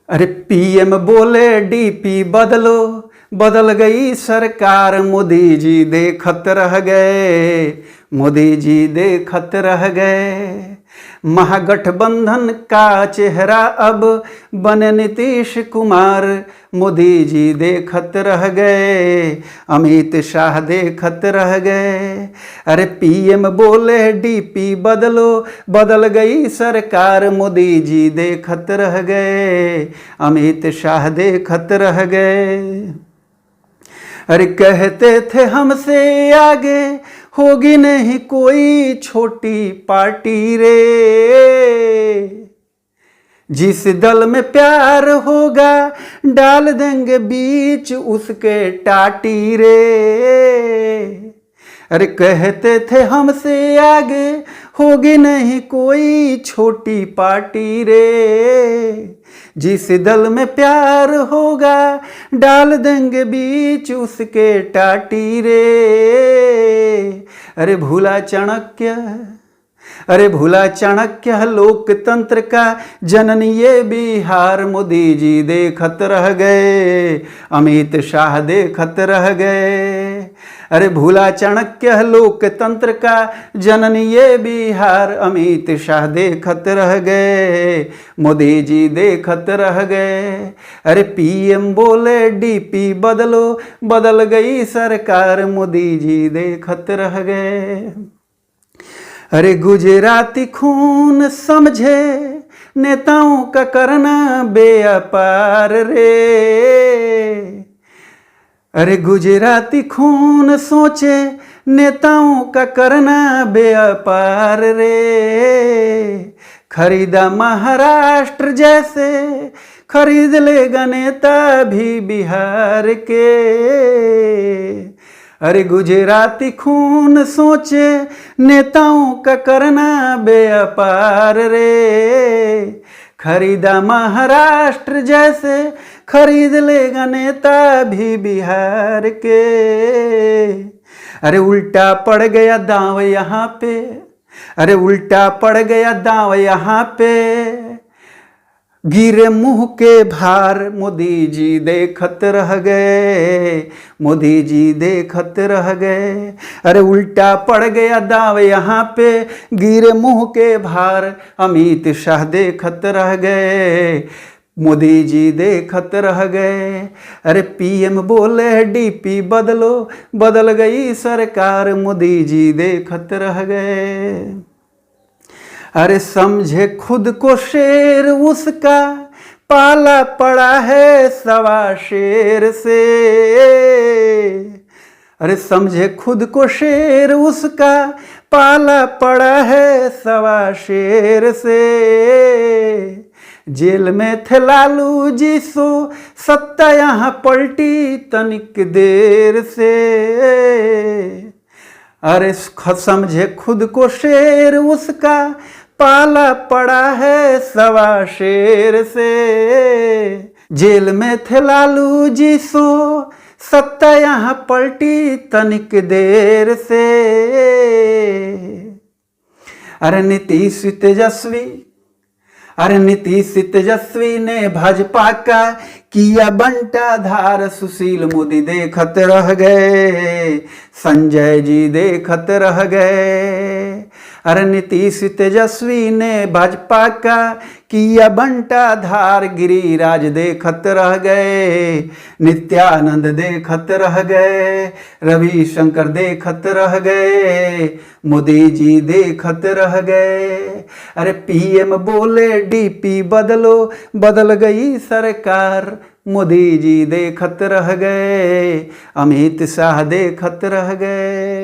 अरे पीएम बोले डीपी बदलो, बदल गई सरकार, मोदी जी देखत रह गए, मोदी जी देखत रह गए। महागठबंधन का चेहरा अब बने नीतीश कुमार, मोदी जी देखत रह गए, अमित शाह देखत रह गए। अरे पीएम बोले डीपी बदलो, बदल गई सरकार, मोदी जी देखत रह गए, अमित शाह देखत रह गए। अरे कहते थे हमसे आगे होगी नहीं कोई छोटी पार्टी रे, जिस दल में प्यार होगा डाल देंगे बीच उसके टाटी रे। अरे कहते थे हमसे आगे होगी नहीं कोई छोटी पार्टी रे, जिस दल में प्यार होगा डाल देंगे बीच उसके टाटी रे। अरे भूला चाणक्य, अरे भूला चाणक्य लोकतंत्र का जननी ये बिहार, मोदी जी देखत रह गए, अमित शाह देखत रह गए। अरे भूला चाणक्य लोकतंत्र का जननी ये बिहार, अमित शाह देखत रह गए, मोदी जी देखत रह गए। अरे पीएम बोले डीपी बदलो, बदल गई सरकार, मोदी जी देखत रह गए। अरे गुजराती खून समझे नेताओं का करना बेअपार रे, अरे गुजराती खून सोचे नेताओं का करना बेअपार रे। खरीदा महाराष्ट्र जैसे खरीद लेगा नेता भी बिहार के। अरे गुजराती खून सोचे नेताओं का करना बेअपार रे, खरीदा महाराष्ट्र जैसे खरीद लेगा नेता भी बिहार के। अरे उल्टा पड़ गया दांव यहाँ पे, अरे उल्टा पड़ गया दांव यहाँ पे, गिरे मुंह के भार, मोदी जी देखत रह गए, मोदी जी देखत रह गए। अरे उल्टा पड़ गया दाव यहाँ पे, गिरे मुंह के भार, अमित शाह देखत रह गए, मोदी जी देखत रह गए। अरे पीएम बोले डीपी बदलो, बदल गई सरकार, मोदी जी देखत रह गए। अरे समझे खुद को शेर उसका पाला पड़ा है सवा शेर से, अरे समझे खुद को शेर उसका पाला पड़ा है सवा शेर से। जेल में थे लालू जी सो सत्ता यहाँ पलटी तनिक देर से, अरे समझे खुद को शेर उसका पाला पड़ा है सवा शेर से। जेल में थे लालू जी सो सत्ता यहाँ पलटी तनिक देर से। अरे नीतीश तेजस्वी, अरे नीतीश तेजस्वी ने भाजपा का किया बंटा धार, सुशील मोदी देखत रह गए, संजय जी देखत रह गए। अरे नीतीश तेजस्वी ने भाजपा का किया बंटा धार, गिरिराज देखत रह गए, नित्यानंद देखत रह गए, रविशंकर देखत रह गए, मोदी जी देखत रह गए। अरे पीएम बोले डीपी बदलो, बदल गई सरकार, मोदी जी देखत रह गए, अमित शाह देखत रह गए।